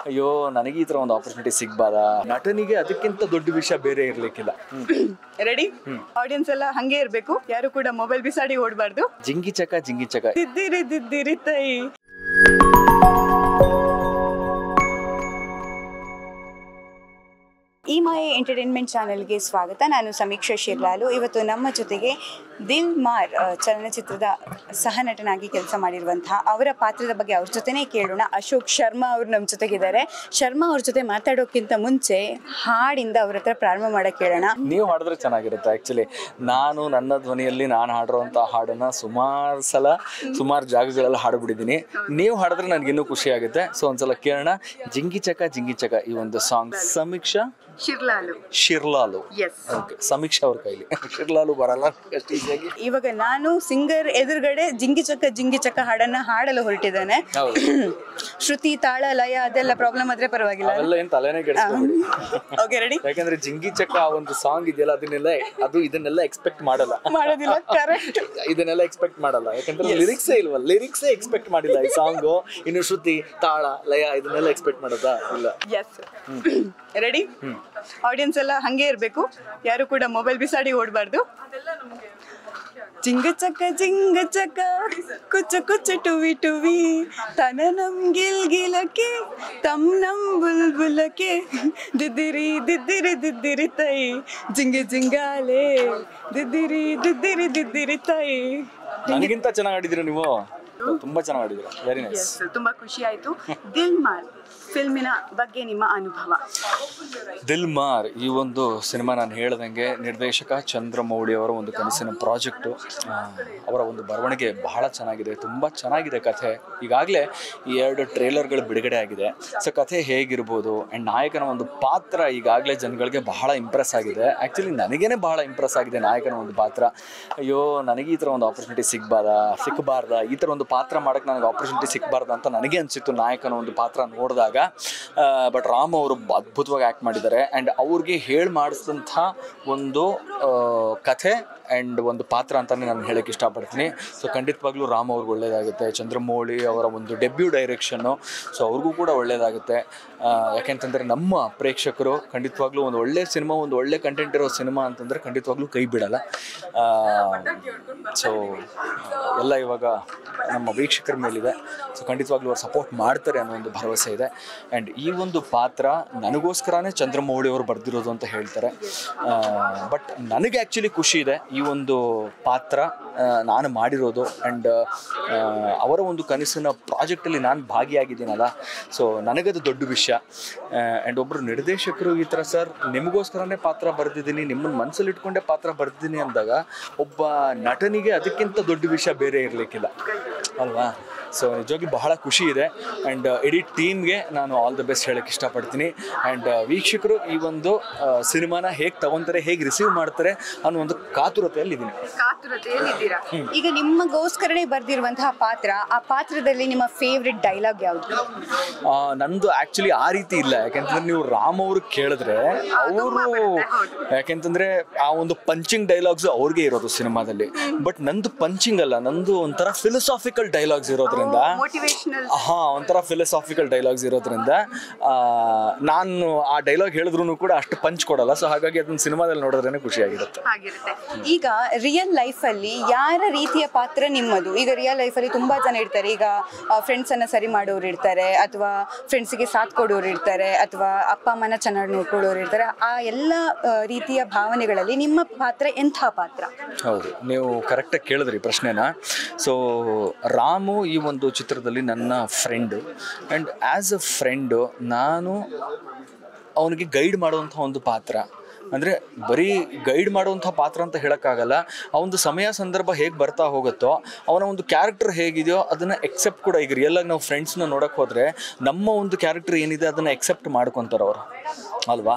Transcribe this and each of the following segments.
ಅಯ್ಯೋ ನನಗೆ ಈ ತರ ಒಂದು ಆಪರ್ಚುನಿಟಿ ಸಿಗ್ಬಾರ್ದಾ, ನಟನಿಗೆ ಅದಕ್ಕಿಂತ ದೊಡ್ಡ ವಿಷಯ ಬೇರೆ ಇರ್ಲಿಕ್ಕಿಲ್ಲ. ರೆಡಿ? ಆಡಿಯನ್ಸ್ ಎಲ್ಲ ಹಂಗೆ ಇರ್ಬೇಕು, ಯಾರು ಕೂಡ ಮೊಬೈಲ್ ಬಿಸಾಡಿ ಓಡಬಾರ್ದು. ಜಿಂಗಿ ಚಕ ದಿದ್ದಿರಿ ದಿದ್ದಿರಿ ತೈ. ಈ ಮಾಯೆ ಎಂಟರ್ಟೈನ್ಮೆಂಟ್ ಚಾನೆಲ್ಗೆ ಸ್ವಾಗತ. ನಾನು ಸಮೀಕ್ಷಾ ಶಿರ್ಲಾಲು. ಇವತ್ತು ನಮ್ಮ ಜೊತೆಗೆ ದಿಲ್ ಮಾರ್ ಚಲನಚಿತ್ರದ ಸಹ ನಟನಾಗಿ ಕೆಲಸ ಮಾಡಿರುವಂತಹ ಅವರ ಪಾತ್ರದ ಬಗ್ಗೆ ಅವ್ರ ಜೊತೆನೇ ಕೇಳೋಣ. ಅಶೋಕ್ ಶರ್ಮಾ ಅವರು ನಮ್ಮ ಜೊತೆಗಿದ್ದಾರೆ. ಶರ್ಮಾ ಅವ್ರ ಜೊತೆ ಮಾತಾಡೋಕ್ಕಿಂತ ಮುಂಚೆ ಹಾಡಿಂದ ಅವ್ರ ಹತ್ರ ಪ್ರಾರಂಭ ಮಾಡಕ್ಕೆ ಕೇಳೋಣ. ನೀವು ಹಾಡಿದ್ರೆ ಚೆನ್ನಾಗಿರುತ್ತೆ. ಆ್ಯಕ್ಚುಲಿ ನಾನು ನನ್ನ ಧ್ವನಿಯಲ್ಲಿ ನಾನು ಹಾಡಿರೋಂಥ ಹಾಡನ್ನು ಸುಮಾರು ಜಾಗಗಳಲ್ಲಿ ಹಾಡ್ಬಿಟ್ಟಿದ್ದೀನಿ. ನೀವು ಹಾಡಿದ್ರೆ ನನಗಿನ್ನೂ ಖುಷಿ ಆಗುತ್ತೆ. ಸೊ ಒಂದ್ಸಲ ಕೇಳೋಣ. ಜಿಂಗಿ ಚಕ ಈ ಒಂದು ಸಾಂಗ್. ಸಮೀಕ್ಷಾ ಶಿರ್ಲಾಲು. ಓಕೆ, ಸಮೀಕ್ಷಾ ಅವ್ರ ಕೈಲಿ. ಶಿರ್ಲಾಲು ಬರಲ್ಲ ಅಷ್ಟು ಈಸಿಯಾಗಿ. ಇವಾಗ ನಾನು ಸಿಂಗರ್ ಎದುರುಗಡೆ ಜಿಂಗಿ ಚಕ ಹಾಡನ್ನ ಹಾಡಲು ಹೊರಟಿದ್ದೇನೆ. ಶ್ರುತಿ, ತಾಳ, ಲಯ ಅದೆಲ್ಲ ಪ್ರಾಬ್ಲಮ್ ಆದ್ರೆ ಪರವಾಗಿಲ್ಲ, ಅವೆಲ್ಲ ಏನ್ ತಲೆನೇ ಕೆಡಿಸ್ಕೊಬೇಡಿ. Okay, ready? ಯಾಕಂದ್ರೆ ಜಿಂಗಿ ಚಕ ಒಂದು ಸಾಂಗ್ ಇದೆಯಲ್ಲ, ಇದನ್ನೆಲ್ಲ ಎಕ್ಸ್ಪೆಕ್ಟ್ ಮಾಡೋದಿಲ್ಲ. ಕರೆಕ್ಟ್, ಇದನ್ನೆಲ್ಲ ಎಕ್ಸ್ಪೆಕ್ಟ್ ಮಾಡಲ್ಲ. ಯಾಕಂದ್ರೆ ಲಿರಿಕ್ಸೇ ಎಕ್ಸ್ಪೆಕ್ಟ್ ಮಾಡಿಲ್ಲ ಈ ಸಾಂಗ್. ಇನ್ನು ಶ್ರುತಿ, ತಾಳ, ಲಯ ಇದನ್ನೆಲ್ಲ ಎಕ್ಸ್ಪೆಕ್ಟ್ ಮಾಡೋದಾ? ಇಲ್ಲ. ರೆಡಿ? ಆಡಿಯನ್ಸ್ ಎಲ್ಲ ಹಂಗೆ ಇರ್ಬೇಕು, ಯಾರು ಕೂಡ ಮೊಬೈಲ್ ಬಿಸಾಡಿ ಓಡಬಾರ್ದು. ಜಿಂಗ ಚಕ ಕುಚ್ಚ ಟುವಿ ಟುವಿ ತನನಂ ಗಿಲ್ಗಿಲಕ್ಕೆ ತಮ್ನಂ ಬುಲ್ಬುಲಕ್ಕೆ ದಿದ್ದಿರಿ ತೈ ಜಿಂಗಾಲೆ ದಿದ್ದಿರಿ ತೈ. ನನಗಿಂತ ಚೆನ್ನಾಗಿ ಆಡಿದಿರ ನೀವು. ತುಂಬಾ ಚೆನ್ನಾಗಿ ಆಡಿದಿರ. Very nice. ತುಂಬಾ ಖುಷಿ ಆಯ್ತು. ದಿಲ್ ಮಾರ್ ಫಿಲ್ಮಿನ ಬಗ್ಗೆ ನಿಮ್ಮ ಅನುಭವ? ದಿಲ್ ಮಾರ್ ಈ ಒಂದು ಸಿನಿಮಾ ನಾನು ಹೇಳ್ದಂಗೆ ನಿರ್ದೇಶಕ ಚಂದ್ರಮೌಳಿ ಅವರ ಒಂದು ಕನಸಿನ ಪ್ರಾಜೆಕ್ಟು. ಅವರ ಒಂದು ಬರವಣಿಗೆ ಬಹಳ ಚೆನ್ನಾಗಿದೆ, ತುಂಬ ಚೆನ್ನಾಗಿದೆ ಕಥೆ. ಈಗಾಗಲೇ ಈ 2 ಟ್ರೇಲರ್ಗಳು ಬಿಡುಗಡೆ ಆಗಿದೆ. ಸೊ ಕಥೆ ಹೇಗಿರ್ಬೋದು ಆ್ಯಂಡ್ ನಾಯಕನ ಒಂದು ಪಾತ್ರ ಈಗಾಗಲೇ ಜನಗಳಿಗೆ ಬಹಳ ಇಂಪ್ರೆಸ್ ಆಗಿದೆ. ಆ್ಯಕ್ಚುಲಿ ನನಗೇನೆ ಬಹಳ ಇಂಪ್ರೆಸ್ ಆಗಿದೆ ನಾಯಕನ ಒಂದು ಪಾತ್ರ. ಅಯ್ಯೋ ನನಗೆ ಈ ಥರ ಒಂದು ಆಪರ್ಚುನಿಟಿ ಸಿಗಬಾರ್ದಾ, ಈ ಥರ ಒಂದು ಪಾತ್ರ ಮಾಡೋಕ್ಕೆ ನನಗೆ ಆಪರ್ಚುನಿಟಿ ಸಿಗಬಾರ್ದು ಅಂತ ನನಗೆ ಅನಿಸಿತ್ತು ನಾಯಕನ ಒಂದು ಪಾತ್ರ ನೋಡಿದಾಗ. ಬಟ್ ರಾಮ್ ಅವರು ಅದ್ಭುತವಾಗಿ ಆ್ಯಕ್ಟ್ ಮಾಡಿದ್ದಾರೆ. ಆ್ಯಂಡ್ ಅವ್ರಿಗೆ ಮಾಡಿಸಿದಂಥ ಒಂದು ಕಥೆ ಆ್ಯಂಡ್ ಒಂದು ಪಾತ್ರ ಅಂತಲೇ ನಾನು ಹೇಳೋಕ್ಕೆ ಇಷ್ಟಪಡ್ತೀನಿ. ಸೊ ಖಂಡಿತವಾಗ್ಲೂ ರಾಮ್ ಅವ್ರಿಗೆ ಒಳ್ಳೆಯದಾಗುತ್ತೆ. ಚಂದ್ರಮೌಳಿ ಅವರ ಒಂದು ಡೆಬ್ಯೂ ಡೈರೆಕ್ಷನ್ನು, ಸೊ ಅವ್ರಿಗೂ ಕೂಡ ಒಳ್ಳೆಯದಾಗುತ್ತೆ. ಯಾಕೆಂತಂದರೆ ನಮ್ಮ ಪ್ರೇಕ್ಷಕರು ಖಂಡಿತವಾಗ್ಲೂ ಒಂದು ಒಳ್ಳೆಯ ಸಿನಿಮಾ, ಒಂದು ಒಳ್ಳೆ ಕಂಟೆಂಟ್ ಇರೋ ಸಿನಿಮಾ ಅಂತಂದರೆ ಖಂಡಿತವಾಗ್ಲೂ ಕೈ ಬಿಡಲ್ಲ. ಸೊ ಎಲ್ಲ ಇವಾಗ ನಮ್ಮ ವೀಕ್ಷಕರ ಮೇಲಿದೆ. ಸೊ ಖಂಡಿತವಾಗ್ಲೂ ಅವ್ರು ಸಪೋರ್ಟ್ ಮಾಡ್ತಾರೆ ಅನ್ನೋ ಒಂದು ಭರವಸೆ ಇದೆ. ಆ್ಯಂಡ್ ಈ ಒಂದು ಪಾತ್ರ ನನಗೋಸ್ಕರನೇ ಚಂದ್ರಮೌಳಿ ಅವರು ಬರೆದಿರೋದು ಅಂತ ಹೇಳ್ತಾರೆ. ಬಟ್ ನನಗೆ ಆ್ಯಕ್ಚುಲಿ ಖುಷಿ ಇದೆ ಈ ಒಂದು ಪಾತ್ರ ನಾನು ಮಾಡಿರೋದು. ಆ್ಯಂಡ್ ಅವರ ಒಂದು ಕನಸಿನ ಪ್ರಾಜೆಕ್ಟಲ್ಲಿ ನಾನು ಭಾಗಿಯಾಗಿದ್ದೀನಲ್ಲ, ಸೊ ನನಗದು ದೊಡ್ಡ ವಿಷಯ. ಆ್ಯಂಡ್ ಒಬ್ಬರು ನಿರ್ದೇಶಕರು ಈ ಥರ ಸರ್ ನಿಮಗೋಸ್ಕರನೇ ಪಾತ್ರ ಬರೆದಿದ್ದೀನಿ, ನಿಮ್ಮನ್ನು ಮನಸ್ಸಲ್ಲಿ ಇಟ್ಕೊಂಡೇ ಪಾತ್ರ ಬರೆದಿದ್ದೀನಿ ಅಂದಾಗ ಒಬ್ಬ ನಟನಿಗೆ ಅದಕ್ಕಿಂತ ದೊಡ್ಡ ವಿಷಯ ಬೇರೆ ಇರಲಿಕ್ಕಿಲ್ಲ ಅಲ್ವಾ? ಸೊ ನಿಜವಾಗಿ ಬಹಳ ಖುಷಿ ಇದೆ. ಆ್ಯಂಡ್ ಇಡೀ ಟೀಮ್ಗೆ ನಾನು ಆಲ್ ದ ಬೆಸ್ಟ್ ಹೇಳೋಕ್ಕೆ ಇಷ್ಟಪಡ್ತೀನಿ. ಆ್ಯಂಡ್ ವೀಕ್ಷಕರು ಈ ಒಂದು ಸಿನಿಮಾನ ಹೇಗೆ ತಗೊತಾರೆ, ಹೇಗೆ ರಿಸೀವ್ ಮಾಡ್ತಾರೆ ಅನ್ನೋ ಒಂದು ಕಾತುರತೆಯಲ್ಲಿದ್ದೀನಿ. ಈಗ ನಿಮಗೋಸ್ಕರನೇ ಬರೆದಿರುವಂತಹ ಪಾತ್ರ, ಆ ಪಾತ್ರದಲ್ಲಿ ನಿಮ್ಮ ಫೇವ್ರೆಟ್ ಡೈಲಾಗ್ ಯಾವುದು? ನಂದು ಆ್ಯಕ್ಚುಲಿ ಆ ರೀತಿ ಇಲ್ಲ. ಯಾಕೆಂತಂದ್ರೆ ನೀವು ರಾಮ್ ಅವರು ಕೇಳಿದ್ರೆ ಅವರು, ಯಾಕೆಂತಂದ್ರೆ ಆ ಒಂದು ಪಂಚಿಂಗ್ ಡೈಲಾಗ್ಸ್ ಅವ್ರಿಗೆ ಇರೋದು ಸಿನಿಮಾದಲ್ಲಿ. ಬಟ್ ನಂದು ಪಂಚಿಂಗ್ ಅಲ್ಲ, ನಂದು ಒಂಥರ ಫಿಲಸಾಫಿಕಲ್ ಡೈಲಾಗ್ಸ್ ಇರೋದ್ರಿಂದ, ಒಂಥರ ಫಿಲಸಾಫಿಕಲ್ ಡೈಲಾಗ್ಸ್ ಇರೋದ್ರಿಂದ ನಾನು ಆ ಡೈಲಾಗ್ ಹೇಳಿದ್ರು ಕೂಡ ಅಷ್ಟು ಪಂಚ್ ಕೊಡಲ್ಲ. ಸೊ ಹಾಗಾಗಿ ಅದನ್ನ ಸಿನಿಮಾದಲ್ಲಿ ನೋಡಿದ್ರೇನೆ ಖುಷಿಯಾಗಿರುತ್ತೆ. ಈಗ ರಿಯಲ್ ಲೈಫಲ್ಲಿ ಯಾರ ರೀತಿಯ ಪಾತ್ರ ನಿಮ್ಮದು? ಈಗ ರಿಯಲ್ ಲೈಫಲ್ಲಿ ತುಂಬಾ ಜನ ಇರ್ತಾರೆ. ಈಗ ಫ್ರೆಂಡ್ಸ್ ಅನ್ನ ಸರಿ ಮಾಡೋರು ಇರ್ತಾರೆ, ಅಥವಾ ಫ್ರೆಂಡ್ಸಿಗೆ ಸಾಥ್ ಕೊಡೋರು ಇರ್ತಾರೆ, ಅಥವಾ ಅಪ್ಪ ಅಮ್ಮನ ಚೆನ್ನಾಗಿ ನೋಡ್ಕೊಳ್ಳೋರು ಇರ್ತಾರೆ. ಆ ಎಲ್ಲ ರೀತಿಯ ಭಾವನೆಗಳಲ್ಲಿ ನಿಮ್ಮ ಪಾತ್ರ ಎಂಥ ಪಾತ್ರ? ಹೌದು, ನೀವು ಕರೆಕ್ಟಾಗಿ ಕೇಳಿದ್ರಿ ಪ್ರಶ್ನೆನ. ಸೊ ರಾಮು ಈ ಒಂದು ಚಿತ್ರದಲ್ಲಿ ನನ್ನ friend. And as a friend ನಾನು ಅವನಿಗೆ ಗೈಡ್ ಮಾಡುವಂಥ ಒಂದು ಪಾತ್ರ. ಅಂದರೆ ಬರೀ ಗೈಡ್ ಮಾಡುವಂಥ ಪಾತ್ರ ಅಂತ ಹೇಳೋಕ್ಕಾಗಲ್ಲ. ಆ ಒಂದು ಸಮಯ ಸಂದರ್ಭ ಹೇಗೆ ಬರ್ತಾ ಹೋಗುತ್ತೋ, ಅವನ ಒಂದು ಕ್ಯಾರೆಕ್ಟರ್ ಹೇಗಿದೆಯೋ ಅದನ್ನು ಎಕ್ಸೆಪ್ಟ್ ಕೂಡ. ಈಗ ರಿಯಲಾಗಿ ನಾವು ಫ್ರೆಂಡ್ಸ್ನ ನೋಡೋಕ್ಕೆ ಹೋದರೆ ನಮ್ಮ ಒಂದು ಕ್ಯಾರೆಕ್ಟರ್ ಏನಿದೆ ಅದನ್ನು ಎಕ್ಸೆಪ್ಟ್ ಮಾಡ್ಕೊತಾರೆ ಅವರು ಅಲ್ವಾ?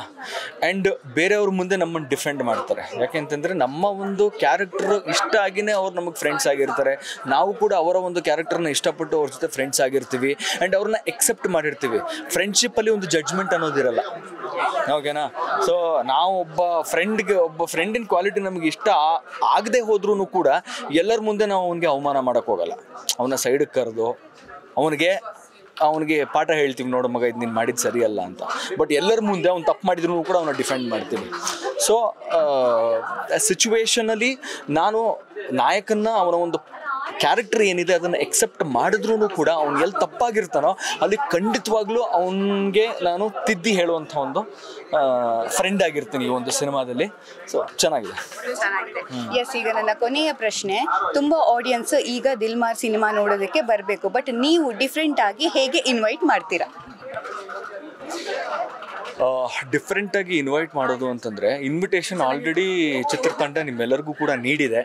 ಆ್ಯಂಡ್ ಬೇರೆಯವ್ರ ಮುಂದೆ ನಮ್ಮನ್ನು ಡಿಫೆಂಡ್ ಮಾಡ್ತಾರೆ. ಯಾಕೆಂತಂದರೆ ನಮ್ಮ ಒಂದು ಕ್ಯಾರೆಕ್ಟರ್ ಇಷ್ಟ ಆಗಿನೇ ಅವ್ರು ನಮಗೆ ಫ್ರೆಂಡ್ಸ್ ಆಗಿರ್ತಾರೆ. ನಾವು ಕೂಡ ಅವರ ಒಂದು ಕ್ಯಾರೆಕ್ಟರ್ನ ಇಷ್ಟಪಟ್ಟು ಅವ್ರ ಜೊತೆ ಫ್ರೆಂಡ್ಸ್ ಆಗಿರ್ತೀವಿ. ಆ್ಯಂಡ್ ಅವ್ರನ್ನ ಎಕ್ಸೆಪ್ಟ್ ಮಾಡಿರ್ತೀವಿ. ಫ್ರೆಂಡ್ಶಿಪ್ಪಲ್ಲಿ ಒಂದು ಜಡ್ಜ್ಮೆಂಟ್ ಅನ್ನೋದಿರಲ್ಲ. ಓಕೆನಾ? ಸೊ ನಾವು ಒಬ್ಬ ಫ್ರೆಂಡಿನ ಕ್ವಾಲಿಟಿ ನಮಗೆ ಇಷ್ಟ ಆಗದೆ ಹೋದ್ರೂ ಕೂಡ ಎಲ್ಲರ ಮುಂದೆ ನಾವು ಅವನಿಗೆ ಅವಮಾನ ಮಾಡೋಕ್ಕೆ ಹೋಗಲ್ಲ. ಅವನ ಸೈಡಿಗೆ ಕರೆದು ಅವನಿಗೆ ಅವನಿಗೆ ಪಾಠ ಹೇಳ್ತೀವಿ, ನೋಡು ಮಗ ಇದು ನೀನು ಮಾಡಿದ್ದು ಸರಿಯಲ್ಲ ಅಂತ. ಬಟ್ ಎಲ್ಲರ ಮುಂದೆ ಅವ್ನು ತಪ್ಪು ಮಾಡಿದ್ರು ಕೂಡ ಅವನ್ನ ಡಿಫೆಂಡ್ ಮಾಡ್ತೀವಿ. ಸೊ ಸಿಚುವೇಶನಲ್ಲಿ ನಾನು ನಾಯಕನ ಅವನ ಒಂದು ಕ್ಯಾರೆಕ್ಟರ್ ಏನಿದೆ ಅದನ್ನು ಎಕ್ಸೆಪ್ಟ್ ಮಾಡಿದ್ರೂ ಕೂಡ ಅವ್ನು ಎಲ್ಲಿ ತಪ್ಪಾಗಿರ್ತಾನೋ ಅಲ್ಲಿ ಖಂಡಿತವಾಗ್ಲೂ ಅವನಿಗೆ ನಾನು ತಿದ್ದಿ ಹೇಳುವಂಥ ಒಂದು ಫ್ರೆಂಡ್ ಆಗಿರ್ತೀನಿ ಈ ಒಂದು ಸಿನಿಮಾದಲ್ಲಿ. ಸೊ ಚೆನ್ನಾಗಿದೆ. ಎಸ್, ಈಗ ನನ್ನ ಕೊನೆಯ ಪ್ರಶ್ನೆ, ತುಂಬಾ ಆಡಿಯನ್ಸ್ ಈಗ ದಿಲ್ಮಾರ್ ಸಿನಿಮಾ ನೋಡೋದಕ್ಕೆ ಬರಬೇಕು, ಬಟ್ ನೀವು ಡಿಫ್ರೆಂಟ್ ಆಗಿ ಹೇಗೆ ಇನ್ವೈಟ್ ಮಾಡ್ತೀರಾ? ಡಿಫ್ರೆಂಟಾಗಿ ಇನ್ವೈಟ್ ಮಾಡೋದು ಅಂತಂದರೆ, ಇನ್ವಿಟೇಷನ್ ಆಲ್ರೆಡಿ ಚಿತ್ರತಂಡ ನಿಮ್ಮೆಲ್ಲರಿಗೂ ಕೂಡ ನೀಡಿದೆ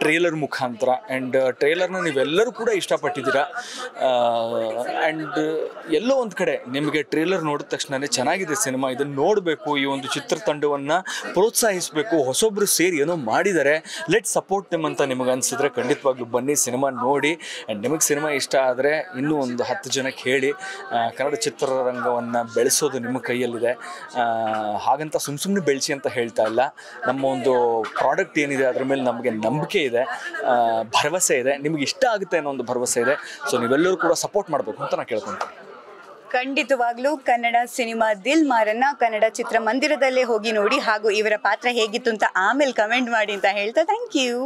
ಟ್ರೇಲರ್ ಮುಖಾಂತರ. ಆ್ಯಂಡ್ ಟ್ರೇಲರ್ನ ನೀವೆಲ್ಲರೂ ಕೂಡ ಇಷ್ಟಪಟ್ಟಿದ್ದೀರಾ. ಆ್ಯಂಡ್ ಎಲ್ಲೋ ಒಂದು ಕಡೆ ನಿಮಗೆ ಟ್ರೇಲರ್ ನೋಡಿದ ತಕ್ಷಣವೇ ಚೆನ್ನಾಗಿದೆ ಸಿನಿಮಾ, ಇದನ್ನು ನೋಡಬೇಕು, ಈ ಒಂದು ಚಿತ್ರತಂಡವನ್ನು ಪ್ರೋತ್ಸಾಹಿಸಬೇಕು, ಹೊಸೊಬ್ಬರು ಸೇರಿ ಏನೋ ಮಾಡಿದ್ದಾರೆ, ಲೆಟ್ ಸಪೋರ್ಟ್ ನಿಮ್ ಅಂತ ನಿಮಗೆ ಅನಿಸಿದ್ರೆ ಖಂಡಿತವಾಗ್ಲೂ ಬನ್ನಿ, ಸಿನಿಮಾ ನೋಡಿ. ಆ್ಯಂಡ್ ನಿಮಗೆ ಸಿನಿಮಾ ಇಷ್ಟ ಆದರೆ ಇನ್ನೂ ಒಂದು 10 ಜನಕ್ಕೆ ಹೇಳಿ. ಕನ್ನಡ ಚಿತ್ರರಂಗವನ್ನು ಬೆಳೆಸೋದು ನಿಮ್ಮ ಕೈಯಲ್ಲಿದೆ. ಹಾಗಂತ ಸುಮ್ಮನೆ ಬೆಳೆಸಿ ಅಂತ ಹೇಳ್ತಾ ಇಲ್ಲ. ನಮ್ಮ ಒಂದು ಪ್ರಾಡಕ್ಟ್ ಏನಿದೆ ಅದ್ರ ಮೇಲೆ ನಮಗೆ ನಂಬಿಕೆ ಇದೆ, ಭರವಸೆ ಇದೆ, ನಿಮಗೆ ಇಷ್ಟ ಆಗುತ್ತೆ ಅನ್ನೋ ಒಂದು ಭರವಸೆ ಇದೆ. ಸೊ ನೀವೆಲ್ಲರೂ ಕೂಡ ಸಪೋರ್ಟ್ ಮಾಡಬೇಕು ಅಂತ ನಾನು ಕೇಳ್ಕೊಂತೀನಿ. ಖಂಡಿತವಾಗ್ಲೂ ಕನ್ನಡ ಸಿನಿಮಾ ದಿಲ್ಮಾರನ್ನ ಕನ್ನಡ ಚಿತ್ರಮಂದಿರದಲ್ಲೇ ಹೋಗಿ ನೋಡಿ, ಹಾಗೂ ಇವರ ಪಾತ್ರ ಹೇಗಿತ್ತು ಅಂತ ಆಮೇಲೆ ಕಮೆಂಟ್ ಮಾಡಿ ಅಂತ ಹೇಳ್ತಾ ಥ್ಯಾಂಕ್ ಯು.